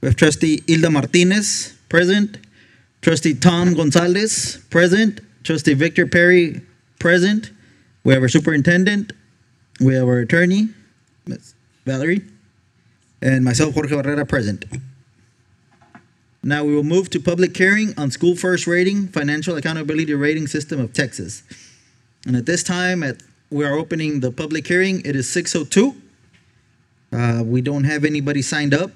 We have Trustee Hilda Martinez, present. Trustee Tom Gonzalez, present. Trustee Victor Perry, present. We have our superintendent. We have our attorney, Ms. Valerie, and myself, Jorge Barrera, present. Now we will move to public hearing on School First Rating, Financial Accountability Rating System of Texas. And at this time, we are opening the public hearing. It is 6:02. We don't have anybody signed up.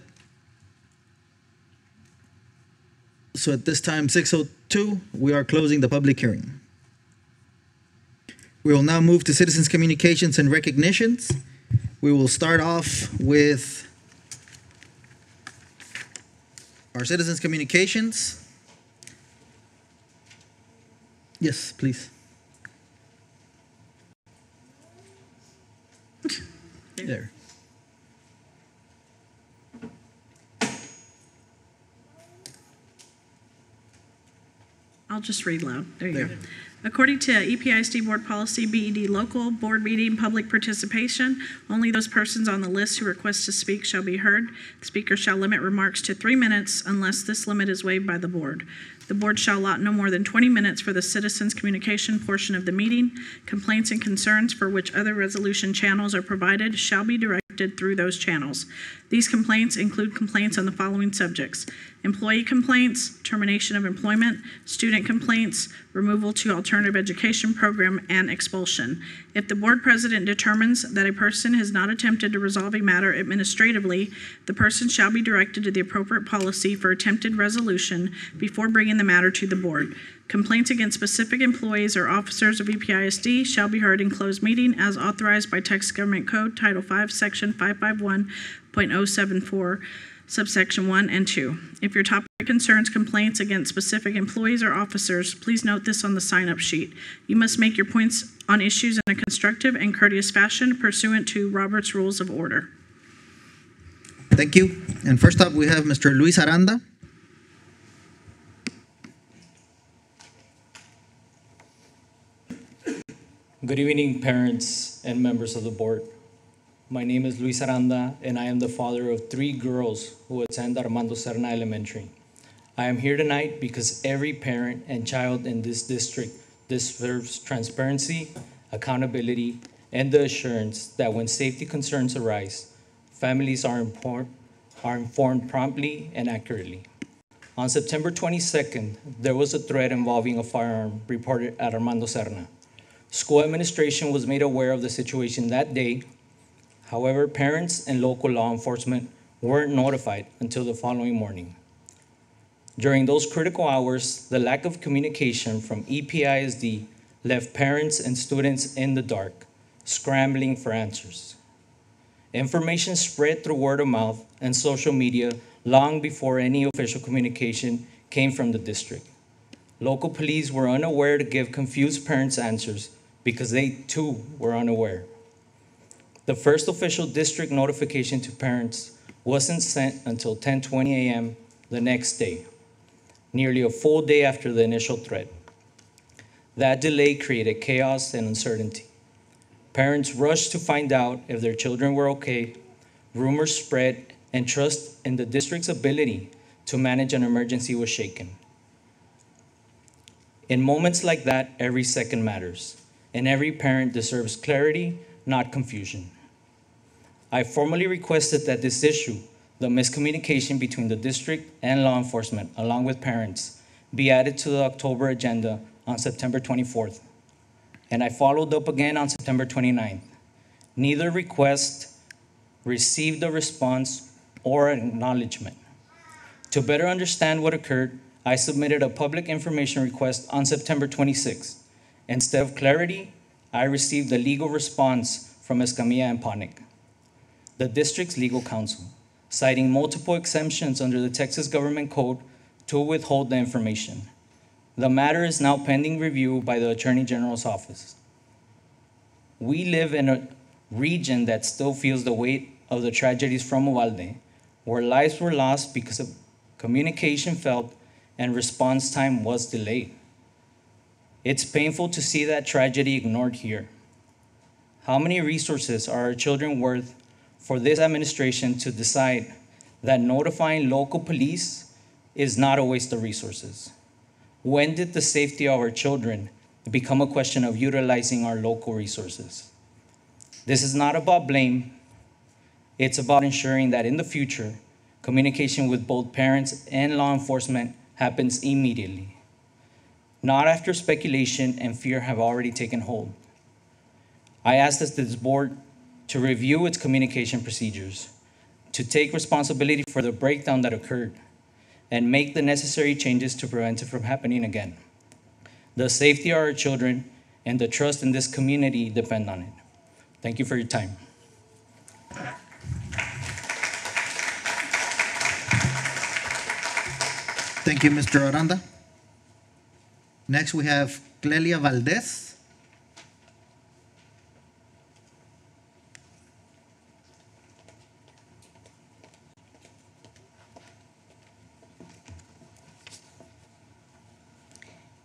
So at this time, 6:02, we are closing the public hearing. We will now move to citizens' communications and recognitions. We will start off with our citizens' communications. Yes, please. There. I'll just read loud. There you go. According to EPISD Board Policy BED Local Board Meeting Public Participation, only those persons on the list who request to speak shall be heard. The speaker shall limit remarks to 3 minutes unless this limit is waived by the board. The board shall allot no more than 20 minutes for the citizens' communication portion of the meeting. Complaints and concerns for which other resolution channels are provided shall be directed through those channels. These complaints include complaints on the following subjects: employee complaints, termination of employment, student complaints, removal to alternative education program, and expulsion. If the board president determines that a person has not attempted to resolve a matter administratively, the person shall be directed to the appropriate policy for attempted resolution before bringing the matter to the board. Complaints against specific employees or officers of EPISD shall be heard in closed meeting as authorized by Texas Government Code Title V, Section 551.074, subsection 1 and 2. If your topic concerns complaints against specific employees or officers, please note this on the sign-up sheet. You must make your points on issues in a constructive and courteous fashion pursuant to Robert's Rules of Order. Thank you. And first up, we have Mr. Luis Aranda. Good evening, parents and members of the board. My name is Luis Aranda, and I am the father of 3 girls who attend Armando Serna Elementary. I am here tonight because every parent and child in this district deserves transparency, accountability, and the assurance that when safety concerns arise, families are informed promptly and accurately. On September 22nd, there was a threat involving a firearm reported at Armando Serna. School administration was made aware of the situation that day. However, parents and local law enforcement weren't notified until the following morning. During those critical hours, the lack of communication from EPISD left parents and students in the dark, scrambling for answers. Information spread through word of mouth and social media long before any official communication came from the district. Local police were unaware to give confused parents answers because they too were unaware. The first official district notification to parents wasn't sent until 10:20 a.m. the next day, nearly a full day after the initial threat. That delay created chaos and uncertainty. Parents rushed to find out if their children were okay, rumors spread, and trust in the district's ability to manage an emergency was shaken. In moments like that, every second matters, and every parent deserves clarity, not confusion. I formally requested that this issue, the miscommunication between the district and law enforcement, along with parents, be added to the October agenda on September 24th. And I followed up again on September 29th. Neither request received a response or acknowledgement. To better understand what occurred, I submitted a public information request on September 26th. Instead of clarity, I received a legal response from Escamilla and Ponick, the district's legal counsel, citing multiple exemptions under the Texas Government Code to withhold the information. The matter is now pending review by the Attorney General's office. We live in a region that still feels the weight of the tragedies from Uvalde, where lives were lost because of communication failed and response time was delayed. It's painful to see that tragedy ignored here. How many resources are our children worth for this administration to decide that notifying local police is not a waste of resources? When did the safety of our children become a question of utilizing our local resources? This is not about blame. It's about ensuring that in the future, communication with both parents and law enforcement happens immediately, not after speculation and fear have already taken hold. I ask this board to review its communication procedures, to take responsibility for the breakdown that occurred, and make the necessary changes to prevent it from happening again. The safety of our children and the trust in this community depend on it. Thank you for your time. Thank you, Mr. Aranda. Next, we have Clelia Valdez.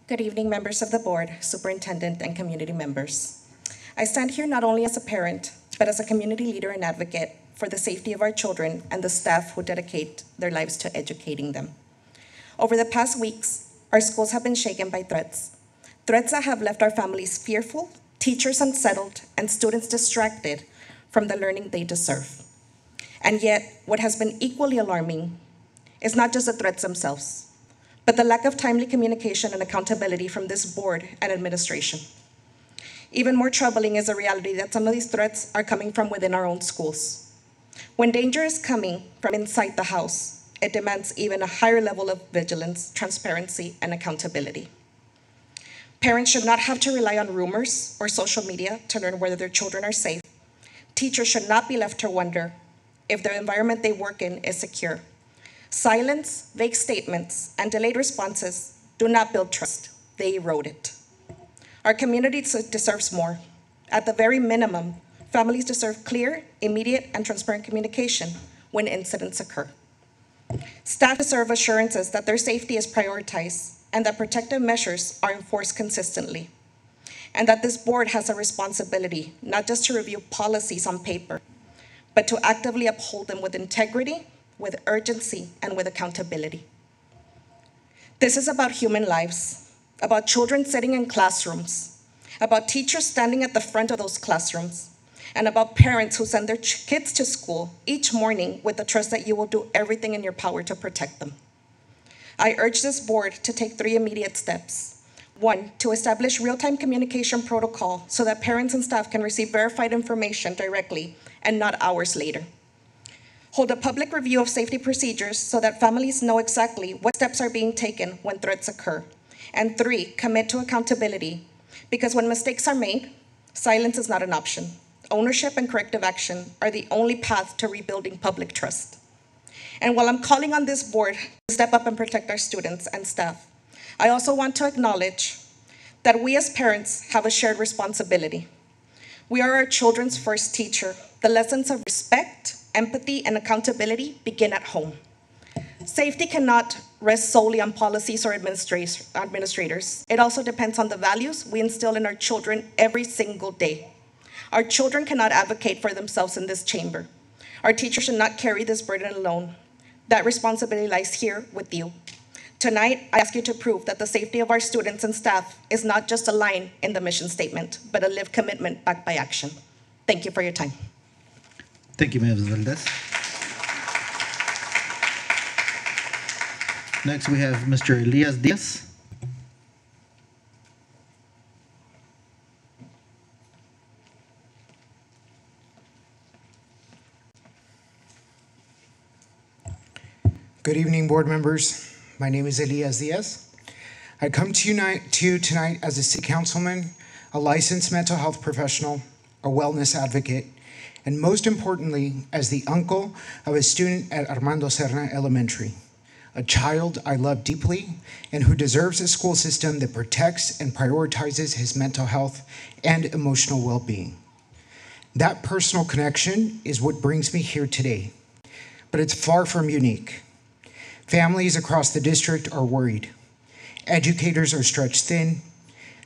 Good evening, members of the board, superintendent, and community members. I stand here not only as a parent, but as a community leader and advocate for the safety of our children and the staff who dedicate their lives to educating them. Over the past weeks, our schools have been shaken by threats that have left our families fearful, teachers unsettled, and students distracted from the learning they deserve. And yet, what has been equally alarming is not just the threats themselves, but the lack of timely communication and accountability from this board and administration. Even more troubling is the reality that some of these threats are coming from within our own schools. When danger is coming from inside the house, it demands even a higher level of vigilance, transparency, and accountability. Parents should not have to rely on rumors or social media to learn whether their children are safe. Teachers should not be left to wonder if the environment they work in is secure. Silence, vague statements, and delayed responses do not build trust, they erode it. Our community deserves more. At the very minimum, families deserve clear, immediate, and transparent communication when incidents occur. Staff deserve assurances that their safety is prioritized and that protective measures are enforced consistently. And that this board has a responsibility not just to review policies on paper, but to actively uphold them with integrity, with urgency, and with accountability. This is about human lives, about children sitting in classrooms, about teachers standing at the front of those classrooms, and about parents who send their kids to school each morning with the trust that you will do everything in your power to protect them. I urge this board to take 3 immediate steps. 1, to establish real-time communication protocol so that parents and staff can receive verified information directly and not hours later. Hold a public review of safety procedures so that families know exactly what steps are being taken when threats occur. And 3, commit to accountability, because when mistakes are made, silence is not an option. Ownership and corrective action are the only path to rebuilding public trust. And while I'm calling on this board to step up and protect our students and staff, I also want to acknowledge that we as parents have a shared responsibility. We are our children's first teacher. The lessons of respect, empathy, and accountability begin at home. Safety cannot rest solely on policies or administrators. It also depends on the values we instill in our children every single day. Our children cannot advocate for themselves in this chamber. Our teachers should not carry this burden alone. That responsibility lies here with you. Tonight, I ask you to prove that the safety of our students and staff is not just a line in the mission statement, but a lived commitment backed by action. Thank you for your time. Thank you, Ms. Valdez. Next, we have Mr. Elias Diaz. Good evening, board members. My name is Elias Diaz. I come to you tonight as a city councilman, a licensed mental health professional, a wellness advocate, and most importantly, as the uncle of a student at Armando Serna Elementary, a child I love deeply and who deserves a school system that protects and prioritizes his mental health and emotional well-being. That personal connection is what brings me here today, but it's far from unique. Families across the district are worried. Educators are stretched thin.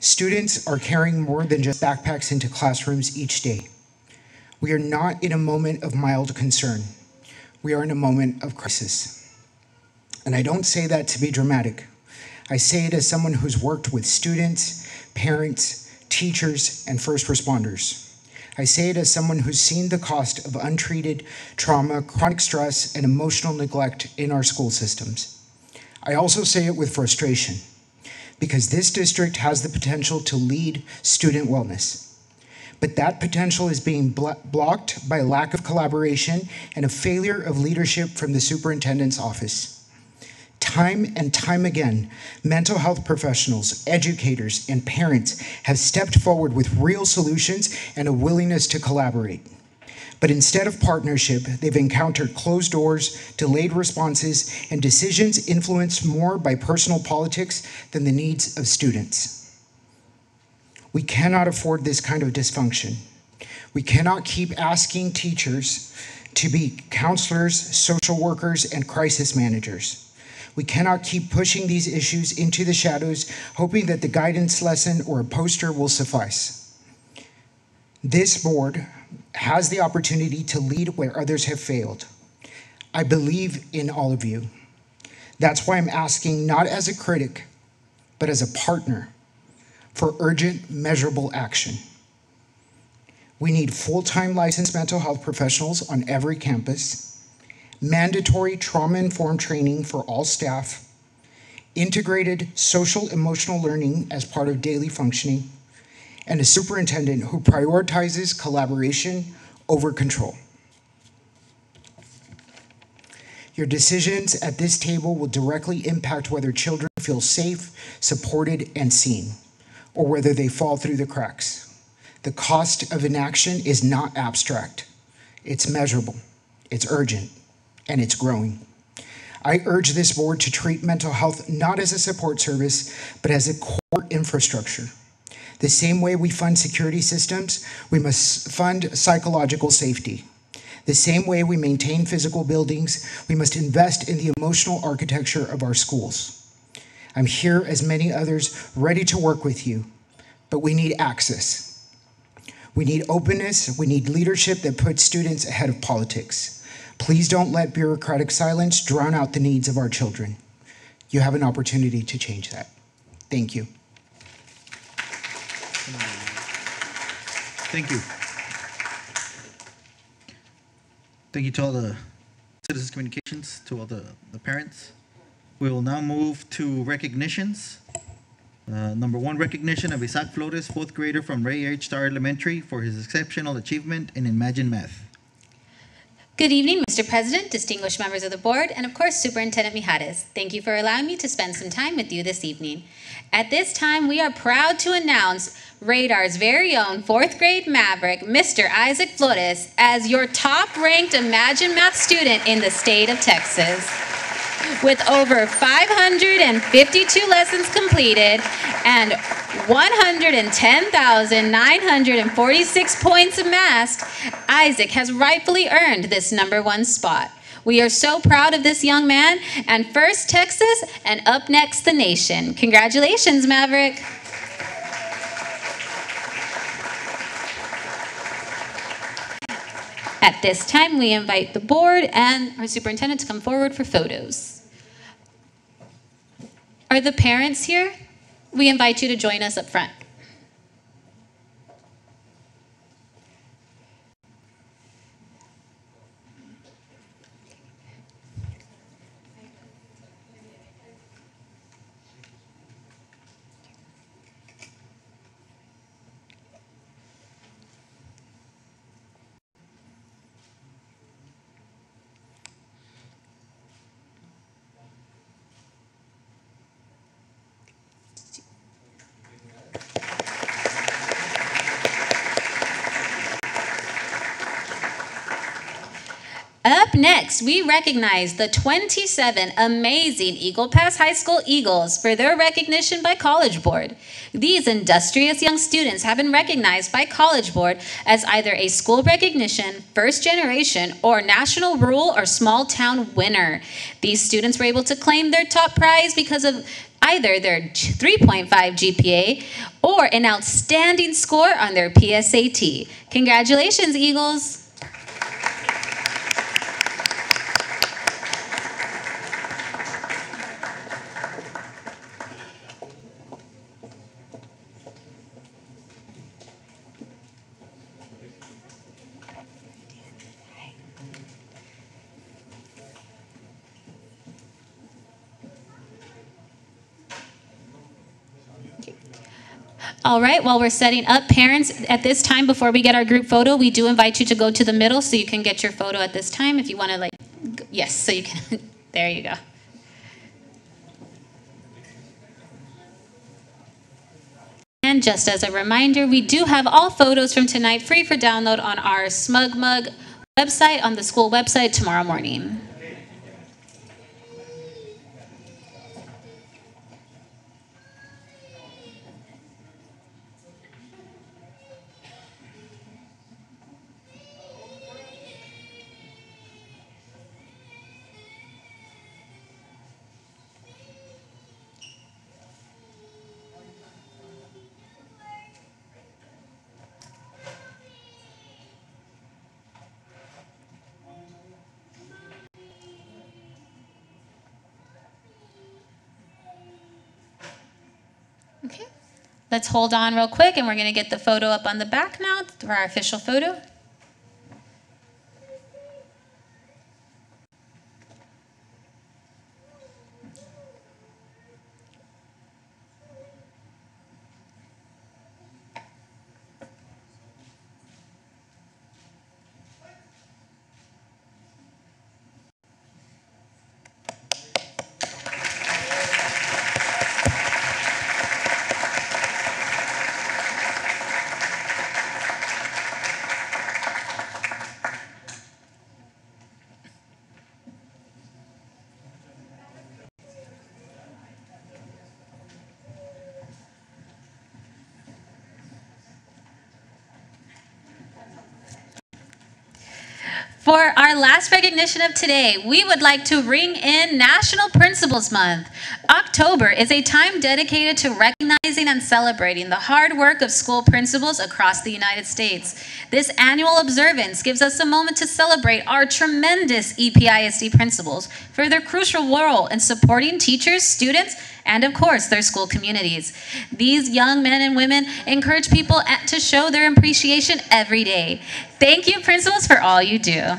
Students are carrying more than just backpacks into classrooms each day. We are not in a moment of mild concern. We are in a moment of crisis. And I don't say that to be dramatic. I say it as someone who's worked with students, parents, teachers, and first responders. I say it as someone who's seen the cost of untreated trauma, chronic stress, and emotional neglect in our school systems. I also say it with frustration, because this district has the potential to lead student wellness. But that potential is being blocked by a lack of collaboration and a failure of leadership from the superintendent's office. Time and time again, mental health professionals, educators, and parents have stepped forward with real solutions and a willingness to collaborate. But instead of partnership, they've encountered closed doors, delayed responses, and decisions influenced more by personal politics than the needs of students. We cannot afford this kind of dysfunction. We cannot keep asking teachers to be counselors, social workers, and crisis managers. We cannot keep pushing these issues into the shadows, hoping that the guidance lesson or a poster will suffice. This board has the opportunity to lead where others have failed. I believe in all of you. That's why I'm asking, not as a critic, but as a partner, for urgent, measurable action. We need full-time licensed mental health professionals on every campus, mandatory trauma-informed training for all staff, integrated social-emotional learning as part of daily functioning, and a superintendent who prioritizes collaboration over control. Your decisions at this table will directly impact whether children feel safe, supported, and seen, or whether they fall through the cracks. The cost of inaction is not abstract. It's measurable, it's urgent, and it's growing. I urge this board to treat mental health not as a support service, but as a core infrastructure. The same way we fund security systems, we must fund psychological safety. The same way we maintain physical buildings, we must invest in the emotional architecture of our schools. I'm here, as many others, ready to work with you, but we need access. We need openness, we need leadership that puts students ahead of politics. Please don't let bureaucratic silence drown out the needs of our children. You have an opportunity to change that. Thank you. Thank you. Thank you to all the citizens communications, to all the parents. We will now move to recognitions. Number one, recognition of Isaac Flores, fourth grader from Ray H. Star Elementary for his exceptional achievement in Imagine Math. Good evening, Mr. President, distinguished members of the board, and of course, Superintendent Mijares. Thank you for allowing me to spend some time with you this evening. At this time, we are proud to announce Radar's very own fourth grade maverick, Mr. Isaac Flores, as your top-ranked Imagine Math student in the state of Texas. With over 552 lessons completed and 110,946 points amassed, Isaac has rightfully earned this #1 spot. We are so proud of this young man, and first Texas, and up next the nation. Congratulations, Maverick. At this time, we invite the board and our superintendent to come forward for photos. Are the parents here? We invite you to join us up front. Up next, we recognize the 27 amazing Eagle Pass High School Eagles for their recognition by College Board. These industrious young students have been recognized by College Board as either a school recognition, first generation, or national rural or small town winner. These students were able to claim their top prize because of either their 3.5 GPA or an outstanding score on their PSAT. Congratulations, Eagles. All right, while we're setting up, parents, at this time, before we get our group photo, we do invite you to go to the middle so you can get your photo at this time if you want to, like, yes, so you can, there you go. And just as a reminder, we do have all photos from tonight free for download on our Smug Mug website, on the school website tomorrow morning. Okay, let's hold on real quick and we're going to get the photo up on the back now for our official photo. For our last recognition of today, we would like to ring in National Principals Month. October is a time dedicated to recognizing and celebrating the hard work of school principals across the United States. This annual observance gives us a moment to celebrate our tremendous EPISD principals for their crucial role in supporting teachers, students, and of course, their school communities. These young men and women encourage people to show their appreciation every day. Thank you, principals, for all you do.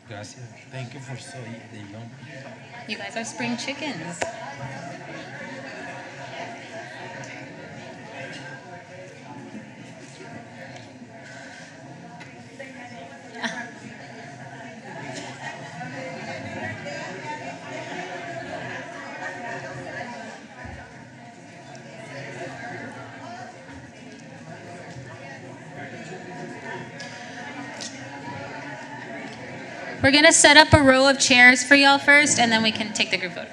Gracias. Thank you for so the young. You guys are spring chickens. We're going to set up a row of chairs for y'all first, and then we can take the group photo.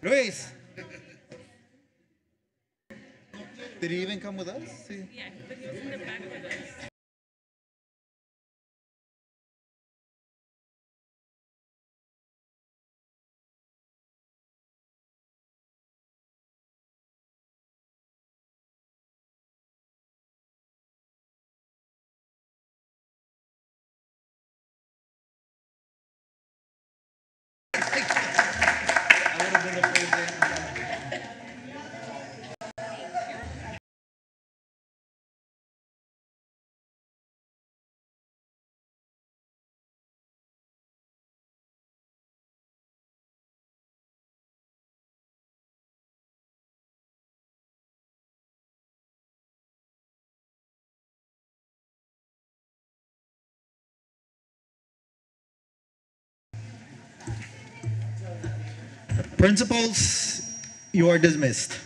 Luis. Did he even come with us? Sí. Yeah, but he's in the back with us. Principals, you are dismissed.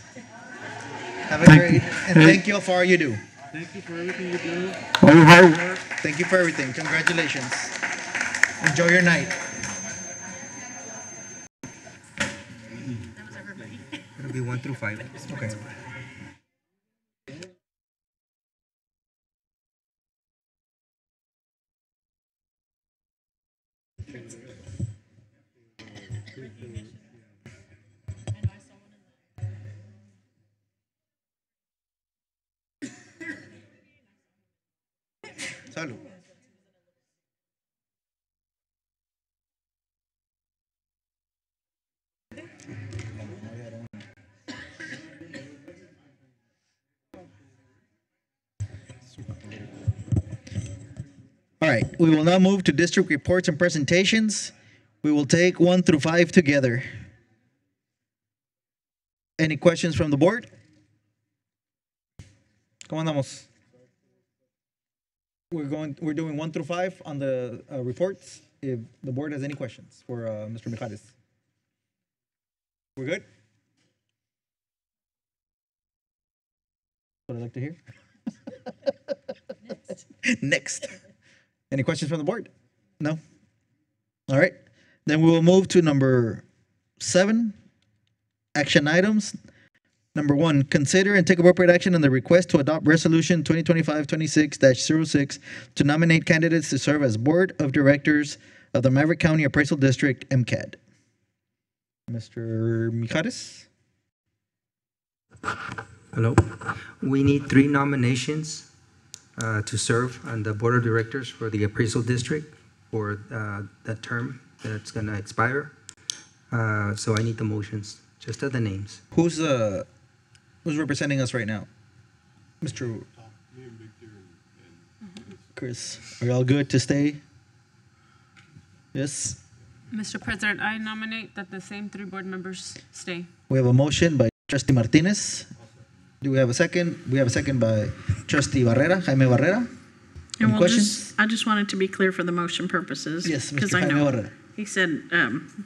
Have a Thank great you. and thank you for all you do. Thank you for everything you do. All your hard work. Thank you for everything. Congratulations. Enjoy your night. It'll be 1 through 5. Okay. Salud. All right, we will now move to district reports and presentations. We will take 1 through 5 together. Any questions from the board? ¿Cómo andamos? We're doing 1 through 5 on the reports. If the board has any questions for Mr. Mijares. We're good? What I'd like to hear. Next. Any questions from the board? No? All right. Then we will move to number 7, action items. Number 1, consider and take appropriate action on the request to adopt Resolution 2025-26-06 to nominate candidates to serve as Board of Directors of the Maverick County Appraisal District, MCAD. Mr. Mijares? Hello. We need 3 nominations to serve on the Board of Directors for the Appraisal District for that term that's going to expire. So I need the motions, just the names. Who's representing us right now? Mr. Chris, are y'all good to stay? Yes? Mr. President, I nominate that the same 3 board members stay. We have a motion by Trustee Martinez. Do we have a second? We have a second by Trustee Jaime Barrera. And Any questions? I just wanted to be clear for the motion purposes. Yes, Because Mr. I Jaime know Barrera. he said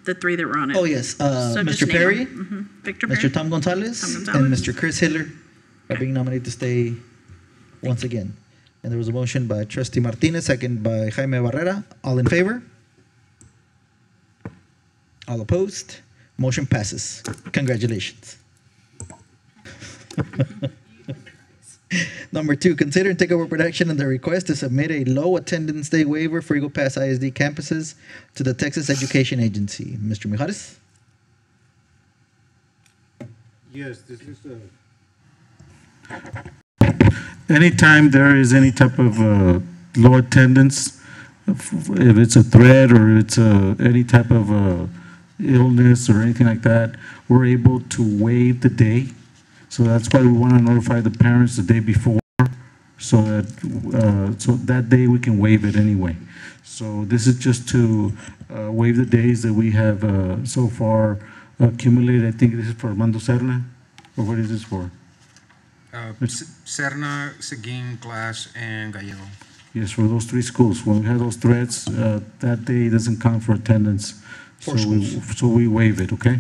the 3 that were on it. Oh, yes. So just Mr. name Perry, them. Victor Perry. Mr. Tom Gonzalez, Tom and Gonzalez. Mr. Chris Hiller are being nominated to stay once again. And there was a motion by Trustee Martinez, second by Jaime Barrera. All in favor? All opposed? Motion passes. Congratulations. Number 2, consider and take appropriate action on the request to submit a low attendance day waiver for Eagle Pass ISD campuses to the Texas Education Agency. Mr. Mijares? Yes, this is anytime there is any type of low attendance, if it's a threat or it's any type of illness or anything like that, we're able to waive the day. So that's why we want to notify the parents the day before, so that day we can waive it anyway. So this is just to waive the days that we have so far accumulated. I think this is for Armando Serna, or what is this for? Serna, Seguin, Glass, and Gallego. Yes, for those 3 schools. When we have those threats, that day doesn't count for attendance. So we waive it, okay?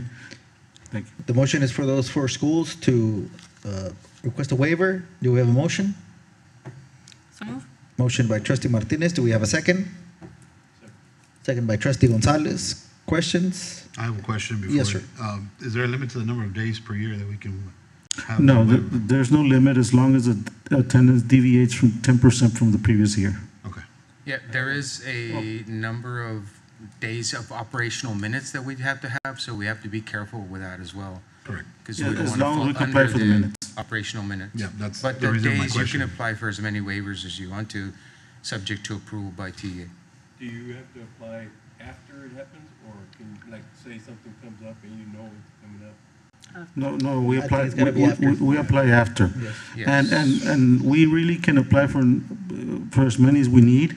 Thank you. The motion is for those 4 schools to request a waiver. Do we have a motion? So move. Motion by Trustee Martinez. Do we have a second? Second by Trustee Gonzalez. Questions? I have a question before. Yes, sir. Is there a limit to the number of days per year that we can have? No, there's no limit as long as the attendance deviates from 10% from the previous year. Okay. Yeah, there is a number of days of operational minutes that we'd have to have, so we have to be careful with that as well. Correct. Because Yeah, we don't as want to long as we fall comply under for the the minutes. operational minutes. Yeah, that's But the the reason of my days, you can question. apply for as many waivers as you want to, subject to approval by TA. Do you have to apply after it happens, or can you, like, say something comes up and you know it's coming up? No, we I think apply, it's gotta be after. we apply after. Yes. And we really can apply for as many as we need.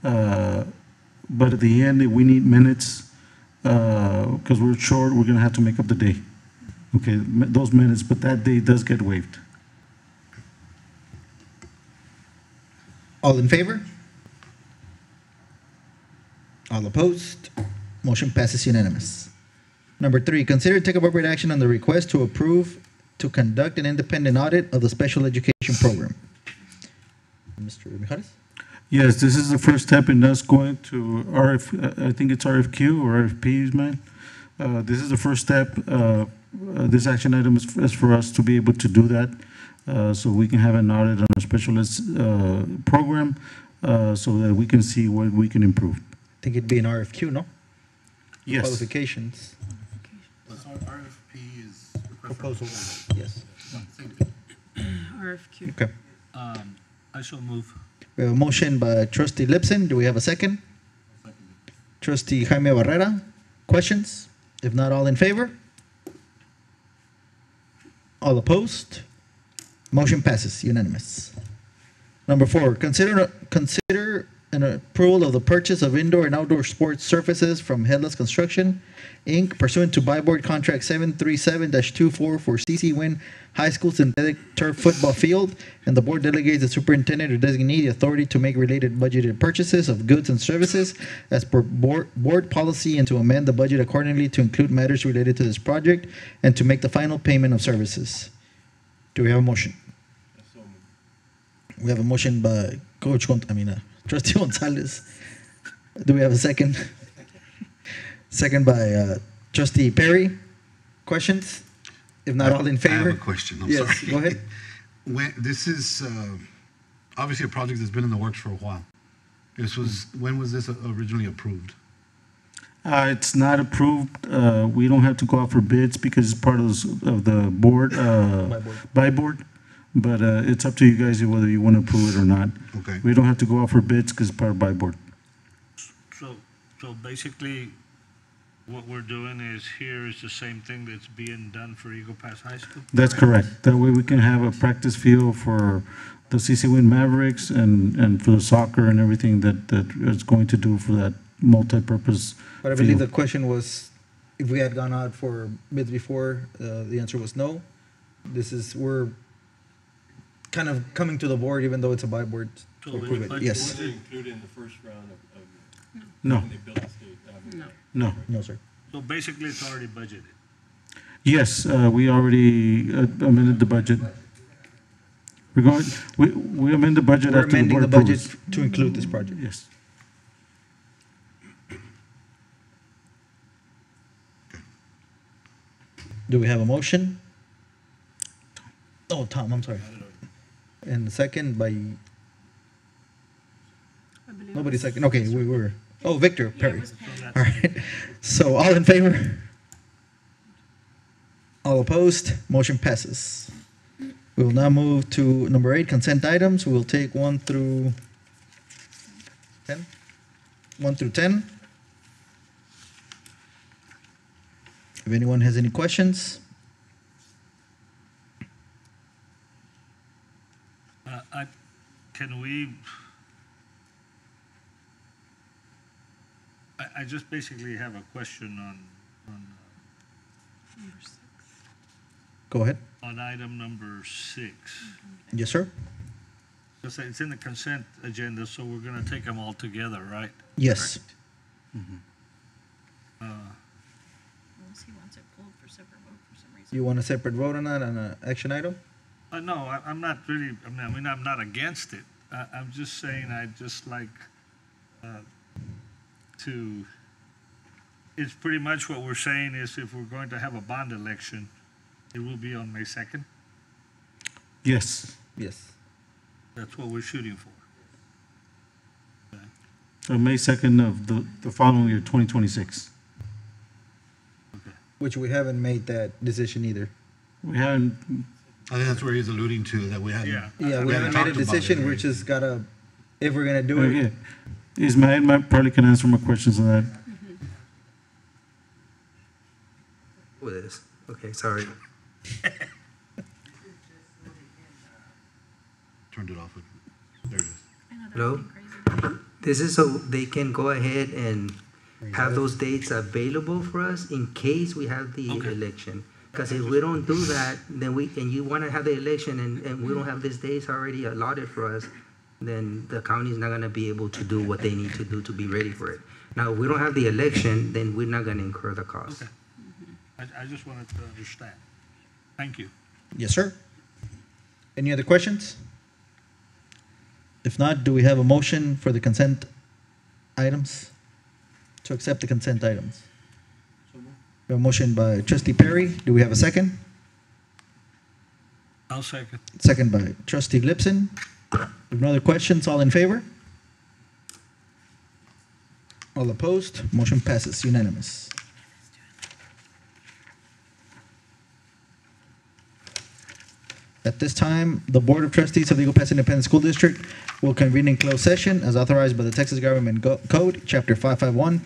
But at the end, if we need minutes, because we're short, we're gonna have to make up the day. Okay, those minutes, but that day does get waived. All in favor? All opposed? Motion passes unanimous. Number 3, consider to take appropriate action on the request to approve to conduct an independent audit of the special education program. Mr. Mijares? Yes, this is the first step in us going to I think it's RFQ or RFPs, man. This is the first step. This action item is for us to be able to do that, so we can have an audit on our specialist program, so that we can see what we can improve. I think it'd be an RFQ, no? Yes. Qualifications. RFP is Proposal. Yes. RFQ. Okay. I shall move. We have a motion by Trustee Lipson. Do we have a second? Trustee Jaime Barrera. Questions? If not, all in favor? All opposed? Motion passes unanimous. Number 4, consider an approval of the purchase of indoor and outdoor sports surfaces from Headless Construction, Inc., pursuant to Buy Board Contract 737-24 for CC Wynn High School Synthetic Turf Football Field, and the board delegates the superintendent or designee the authority to make related budgeted purchases of goods and services as per board policy, and to amend the budget accordingly to include matters related to this project and to make the final payment of services. Do we have a motion? We have a motion by Trustee Gonzalez. Do we have a second? Second by Trustee Perry. Questions? If not, all in favor? I have a question. I'm yes, sorry. Go ahead. This is obviously a project that's been in the works for a while. When was this originally approved? It's not approved. We don't have to go out for bids because it's part of the board, by board. But it's up to you guys whether you want to approve it or not. Okay. We don't have to go out for bids because it's part of by board. So basically, what we're doing is here is the same thing that's being done for Eagle Pass High School? That's correct. That way we can have a practice field for the CC Wynn Mavericks and for the soccer and everything that is going to do for that multi-purpose But I believe the question was if we had gone out for bids before. The answer was no. We're kind of coming to the board, even though it's a by board. So to approve it. Yes. Was it included in the first round of No. when they built the state? No. No, sir. So basically, it's already budgeted. Yes, we already amended the budget. We amend the budget We're after the amending board the budget approves. to include this project. Yes. Do we have a motion? Oh, Tom, I'm sorry. And the second by, nobody second, okay, we were, oh, Victor Perry. All right, so all in favor? All opposed? Motion passes. We will now move to number 8, consent items. We will take 1 through 10. 1 through 10. If anyone has any questions? Can we? I just basically have a question on Number 6. Go ahead. on item number 6. Yes, sir. Just it's in the consent agenda, so we're going to take them all together, right? Yes. Unless he wants it pulled for separate vote for some reason. You want a separate vote on that, on an action item? No, I'm not really. I mean, I'm not against it. I'm just saying I'd just like to it's pretty much what we're saying is if we're going to have a bond election, it will be on May 2nd. Yes. Yes. That's what we're shooting for. So May 2nd of the following year, 2026. Which we haven't made that decision either. We haven't, I think that's where he's alluding to, that we hadn't. Yeah, we haven't made a talked about decision. it. We're just gotta, if we're gonna do it. okay. Ismael probably can answer more questions on that. With this. Okay, sorry. Turned it off. There it is. Hello? This is so they can go ahead and have those dates available for us in case we have the election. Because if we don't do that, then and you want to have the election and we don't have these days already allotted for us, then the county's not going to be able to do what they need to do to be ready for it. Now, if we don't have the election, then we're not going to incur the cost. Okay. I just wanted to understand. Thank you. Yes, sir. Any other questions? If not, do we have a motion for the consent items? To accept the consent items? We have a motion by trustee Perry. Do we have a second? I'll second. Second by trustee Lipson. If no other questions, all in favor? All opposed? Motion passes unanimous. At this time, the Board of Trustees of the Eagle Pass Independent School District will convene in closed session as authorized by the Texas Government Code, Chapter 551,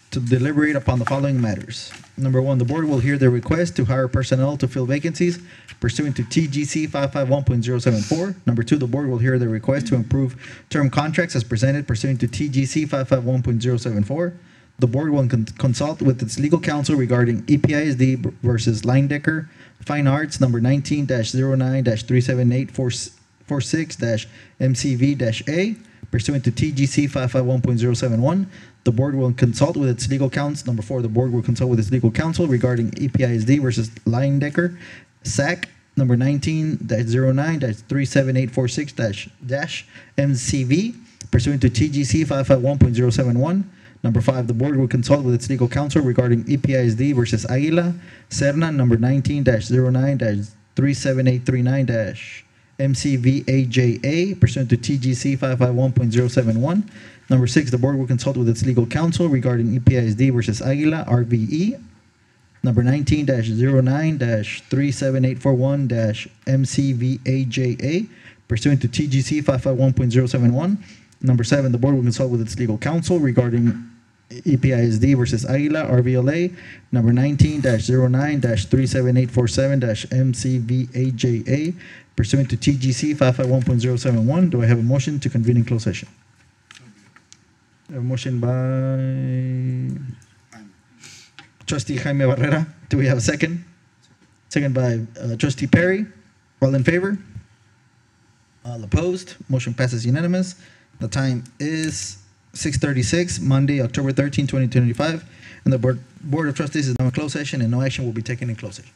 to deliberate upon the following matters. Number one, the board will hear the request to hire personnel to fill vacancies pursuant to TGC 551.074. Number two, the board will hear the request to improve term contracts as presented pursuant to TGC 551.074. The board will consult with its legal counsel regarding EPISD versus Linedecker Fine Arts number 19-09-37846-MCV-A pursuant to TGC 551.071. The board will consult with its legal counsel. Number four, the board will consult with its legal counsel regarding EPISD versus Linedecker SAC number 19-09-37846-MCV pursuant to TGC 551.071. Number five, the board will consult with its legal counsel regarding EPISD versus Aguila, Serna, number 19-09-37839-MCVAJA, pursuant to TGC 551.071. Number six, the board will consult with its legal counsel regarding EPISD versus Aguila, RVE, number 19-09-37841-MCVAJA, pursuant to TGC 551.071. Number seven, the board will consult with its legal counsel regarding EPISD versus Aguila, RVLA, number 19-09-37847-MCVAJA, pursuant to TGC 551.071. Do I have a motion to convene in closed session? I have a motion by trustee Jaime Barrera. Do we have a second? Second by trustee Perry. All in favor? All opposed? Motion passes unanimous. The time is 6:36, Monday, October 13, 2025, and the Board of Trustees is now in closed session and no action will be taken in closed session.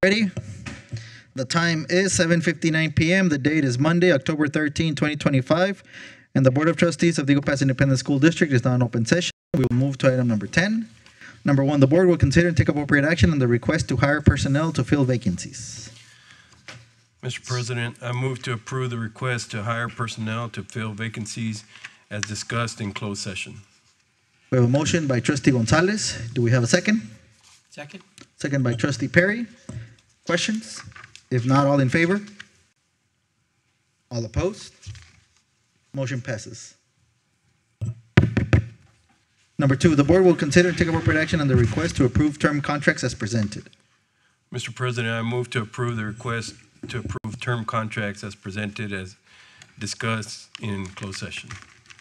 Ready? The time is 7:59 p.m. The date is Monday, October 13, 2025. And the Board of Trustees of the Eagle Pass Independent School District is now in open session. We will move to item number 10. Number 1, the board will consider and take appropriate action on the request to hire personnel to fill vacancies. Mr. President, I move to approve the request to hire personnel to fill vacancies as discussed in closed session. We have a motion by Trustee Gonzalez. Do we have a second? Second. Second by Trustee Perry. Questions? If not, all in favor? All opposed? Motion passes. Number 2, the board will consider and take appropriate action on the request to approve term contracts as presented. Mr. President, I move to approve the request to approve term contracts as presented as discussed in closed session.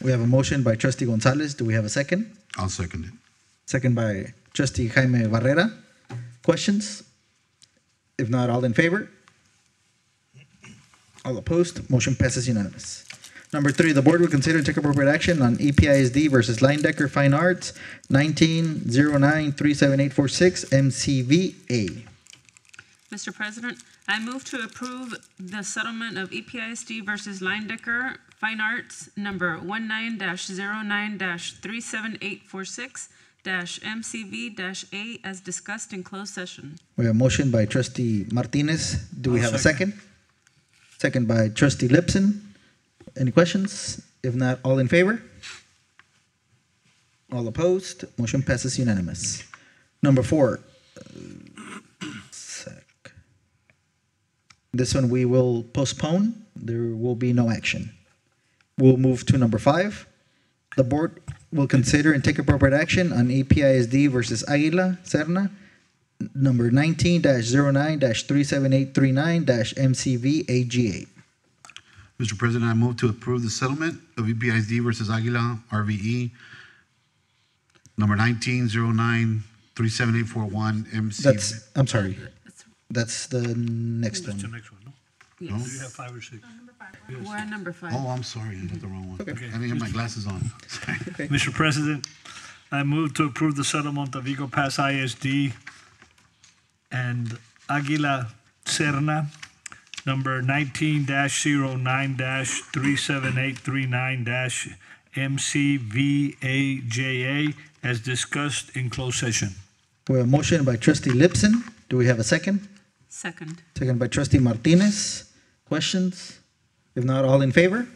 We have a motion by Trustee Gonzalez. Do we have a second? I'll second it. Second by Trustee Jaime Barrera. Questions? If not, all in favor? All opposed? Motion passes unanimous. Number 3, the board will consider and take appropriate action on EPISD versus Linedecker Fine Arts 1909-37846 MCVA. Mr. President, I move to approve the settlement of EPISD versus Linedecker Fine Arts number 19-09-37846 MCV-A as discussed in closed session. We have a motion by Trustee Martinez. Do we have a second? Second by Trustee Lipson. Any questions? If not, all in favor? All opposed? Motion passes unanimous. Number 4. This one we will postpone. There will be no action. We'll move to number 5. The board will consider and take appropriate action on EPISD versus Aguila Serna, number 19-09-37839 MCV-AGA. Mr. President, I move to approve the settlement of EPISD versus Aguila RVE, number 19-09-37841 MCV. I'm sorry. That's the next That's the one. next one, no? Yes. Do you have 5 or 6? We're at number 5. Oh, I'm sorry, I got the wrong one. Okay. I didn't have my glasses on. Okay. Mr. President, I move to approve the settlement of Eagle Pass ISD and Aguila Serna, number 19-09-37839 MCVAJA, as discussed in closed session. We have a motion by Trustee Lipson. Do we have a second? Second. Second by Trustee Martinez. Questions? If not, all in favor?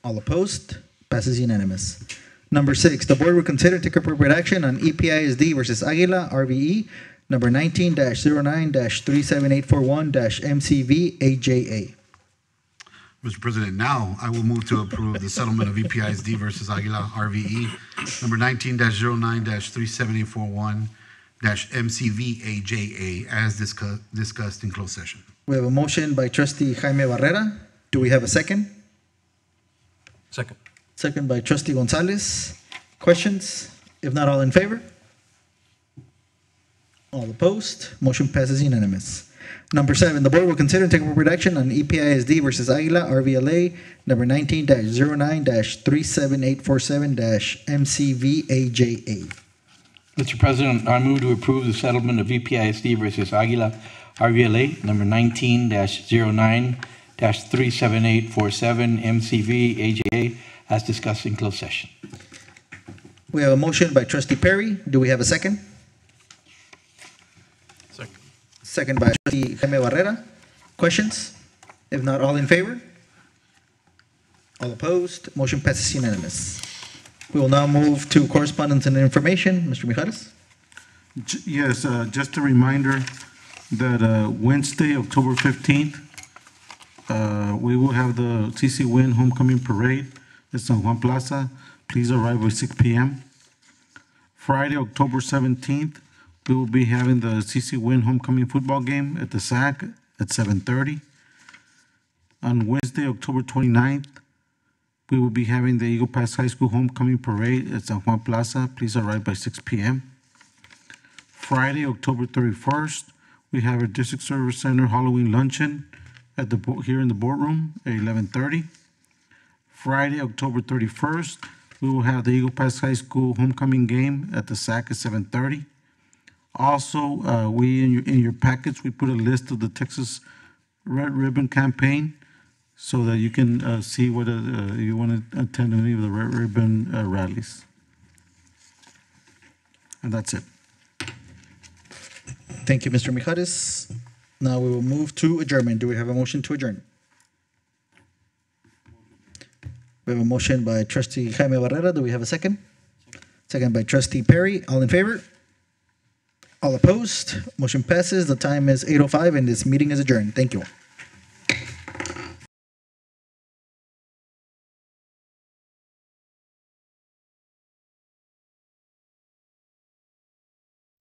All opposed? Passes unanimous. Number 6, the board will consider and take appropriate action on EPISD versus Aguila RVE, number 19-09-37841 MCV-AJA. Mr. President, now I will move to approve the settlement of EPISD versus Aguila RVE, number 19-09-37841 MCV-AJA, as discussed in closed session. We have a motion by Trustee Jaime Barrera. Do we have a second? Second. Second by Trustee Gonzalez. Questions? If not, all in favor? All opposed? Motion passes unanimous. Number 7, the board will consider and take appropriate action on EPISD versus Aguila RVLA, number 19-09-37847 MCV-AJA. Mr. President, I move to approve the settlement of EPISD versus Aguila RVLA, number 19-09-37847 MCV-AJA, as discussed in closed session. We have a motion by Trustee Perry. Do we have a second? Second. Second by Trustee Jaime Barrera. Questions? If not, all in favor? All opposed? Motion passes unanimous. We will now move to correspondence and information. Mr. Mijares? Yes, just a reminder that Wednesday, October 15th, we will have the CC Win Homecoming Parade at San Juan Plaza. Please arrive by 6 p.m. Friday, October 17th, we will be having the CC Win Homecoming Football Game at the SAC at 7:30. On Wednesday, October 29th, we will be having the Eagle Pass High School Homecoming Parade at San Juan Plaza. Please arrive by 6 p.m. Friday, October 31st, we have our District Service Center Halloween Luncheon at here in the boardroom at 11:30. Friday, October 31st, we will have the Eagle Pass High School Homecoming Game at the SAC at 7:30. Also, in your packets, we put a list of the Texas Red Ribbon Campaign so that you can see whether you want to attend any of the Red Ribbon rallies. And that's it. Thank you, Mr. Mijares. Now we will move to adjournment. Do we have a motion to adjourn? We have a motion by Trustee Jaime Barrera. Do we have a second? Second by Trustee Perry. All in favor? All opposed? Motion passes. The time is 8:05 and this meeting is adjourned. Thank you all.